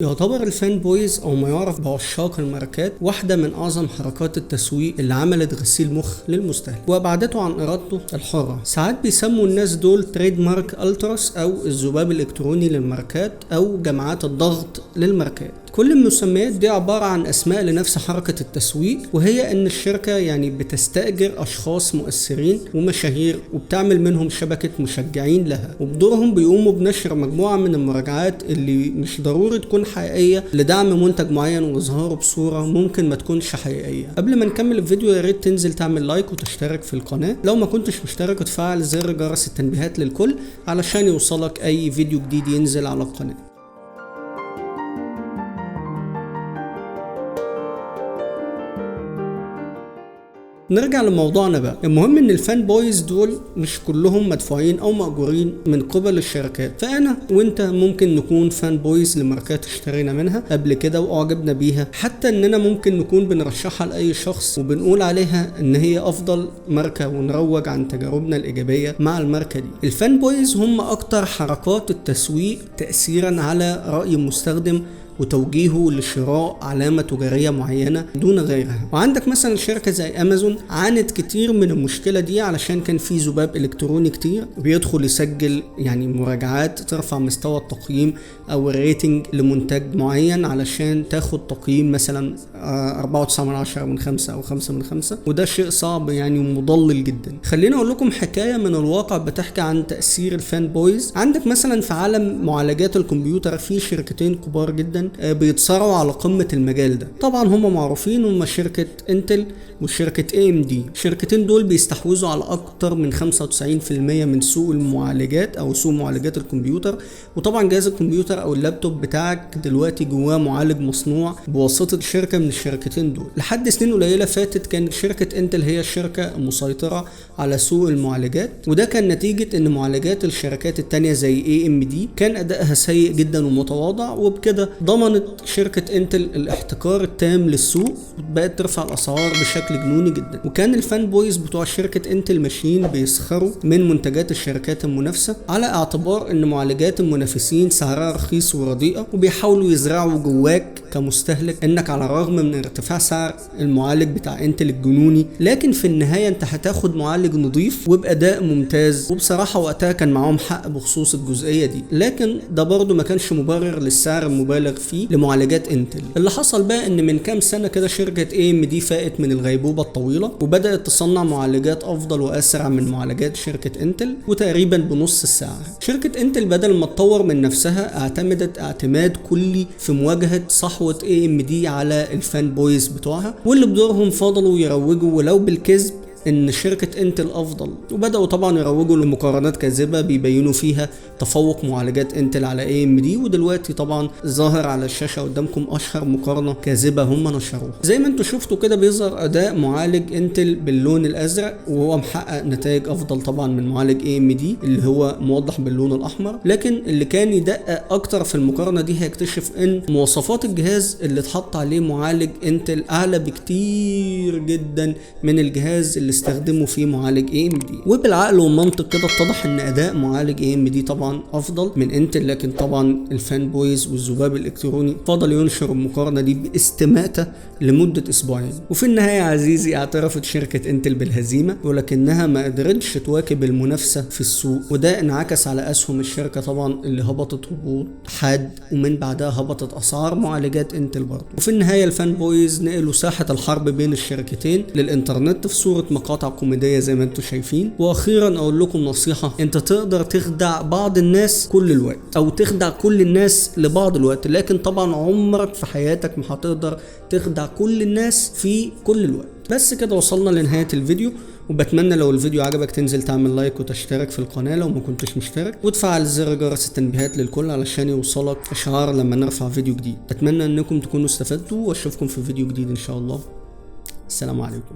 يعتبر الفان بويز او ما يعرف بعشاق الماركات واحدة من اعظم حركات التسويق اللي عملت غسيل مخ للمستهلك وابعدته عن ارادته الحرة. ساعات بيسموا الناس دول تريد مارك التراس او الذباب الالكتروني للماركات او جماعات الضغط للماركات. كل المسميات دي عبارة عن اسماء لنفس حركة التسويق، وهي ان الشركة بتستأجر اشخاص مؤثرين ومشاهير وبتعمل منهم شبكة مشجعين لها، وبدورهم بيقوموا بنشر مجموعة من المراجعات اللي مش ضروري تكون حقيقية لدعم منتج معين واظهاره بصورة ممكن ما تكونش حقيقية. قبل ما نكمل الفيديو يا ريت تنزل تعمل لايك وتشترك في القناة لو ما كنتش مشترك، وتفعل زر جرس التنبيهات للكل علشان يوصلك اي فيديو جديد ينزل على القناة. نرجع لموضوعنا بقى. المهم ان الفان بويز دول مش كلهم مدفوعين او مأجورين من قبل الشركات، فانا وانت ممكن نكون فان بويز لماركات اشترينا منها قبل كده واعجبنا بيها، حتى اننا ممكن نكون بنرشحها لاي شخص وبنقول عليها ان هي افضل ماركة ونروج عن تجاربنا الايجابية مع الماركة دي. الفان بويز هم اكتر حركات التسويق تأثيرا على رأي المستخدم وتوجيهه لشراء علامة تجارية معينة دون غيرها. وعندك مثلا شركة زي امازون عانت كتير من المشكلة دي علشان كان في ذباب الكتروني كتير بيدخل يسجل مراجعات ترفع مستوى التقييم او الريتنج لمنتج معين علشان تاخد تقييم مثلا 4.9 من 5 او 5 من 5، وده شيء صعب ومضلل جدا. خلينا اقول لكم حكاية من الواقع بتحكي عن تأثير الفان بويز. عندك مثلا في عالم معالجات الكمبيوتر في شركتين كبار جدا بيتصارعوا على قمة المجال ده. طبعا هم معروفين، هم شركة انتل وشركة AMD. الشركتين دول بيستحوذوا على اكتر من 95% من سوق المعالجات او سوق معالجات الكمبيوتر. وطبعا جهاز الكمبيوتر او اللابتوب بتاعك دلوقتي جواه معالج مصنوع بواسطة شركة من الشركتين دول. لحد سنين قليلة فاتت كانت شركة انتل هي الشركة المسيطرة على سوق المعالجات، وده كان نتيجة ان معالجات الشركات التانية زي AMD كان ادائها سيء جدا ومتواضع، وبكده ضمنت شركة انتل الاحتكار التام للسوق وبقت ترفع الاسعار بشكل جنوني جدا. وكان الفان بويز بتوع شركة انتل ماشيين بيسخروا من منتجات الشركات المنافسة على اعتبار ان معالجات المنافسين سعرها رخيص ورديئة، وبيحاولوا يزرعوا جواك كمستهلك انك على الرغم من ارتفاع سعر المعالج بتاع انتل الجنوني، لكن في النهاية انت هتاخد معالج نظيف وبأداء ممتاز. وبصراحة وقتها كان معاهم حق بخصوص الجزئية دي، لكن ده برضو ما كانش مبرر للسعر المبالغ فيه لمعالجات انتل. اللي حصل بقى ان من كام سنة كده شركة AMD فاقت من الغيبوبة الطويلة وبدأت تصنع معالجات افضل واسرع من معالجات شركة انتل وتقريبا بنص السعر. شركة انتل بدل ما تطور من نفسها اعتمدت اعتماد كلي في مواجهة صحوة AMD على الفان بويز بتوعها، واللي بدورهم فضلوا يروجوا ولو بالكذب ان شركة انتل افضل، وبدأوا طبعا يروجوا لمقارنات كاذبة بيبينوا فيها تفوق معالجات انتل على AMD. ودلوقتي طبعا ظاهر على الشاشة قدامكم اشهر مقارنة كاذبة هم نشروها. زي ما انتوا شفتوا كده بيظهر اداء معالج انتل باللون الازرق وهو محقق نتائج افضل طبعا من معالج AMD اللي هو موضح باللون الاحمر، لكن اللي كان يدقق اكتر في المقارنة دي هيكتشف ان مواصفات الجهاز اللي اتحط عليه معالج انتل اعلى بكتير جدا من الجهاز اللي استخدموا فيه معالج AMD. وبالعقل والمنطق كده اتضح ان اداء معالج AMD طبعا افضل من انتل، لكن طبعا الفان بويز والذباب الالكتروني فضل ينشر المقارنه دي باستماتة لمده اسبوعين. وفي النهايه عزيزي اعترفت شركه انتل بالهزيمه، ولكنها ما قدرتش تواكب المنافسه في السوق، وده انعكس على اسهم الشركه طبعا اللي هبطت هبوط حاد، ومن بعدها هبطت اسعار معالجات انتل برضه. وفي النهايه الفان بويز نقلوا ساحه الحرب بين الشركتين للانترنت في صوره مقاطع كوميدية زي ما انتم شايفين. واخيرا اقول لكم نصيحة، انت تقدر تخدع بعض الناس كل الوقت او تخدع كل الناس لبعض الوقت، لكن طبعا عمرك في حياتك ما هتقدر تخدع كل الناس في كل الوقت. بس كده وصلنا لنهاية الفيديو، وبتمنى لو الفيديو عجبك تنزل تعمل لايك وتشترك في القناة لو ما كنتش مشترك، وتفعل زر جرس التنبيهات للكل علشان يوصلك اشعار لما نرفع فيديو جديد. اتمنى انكم تكونوا استفدتوا، واشوفكم في فيديو جديد ان شاء الله. السلام عليكم.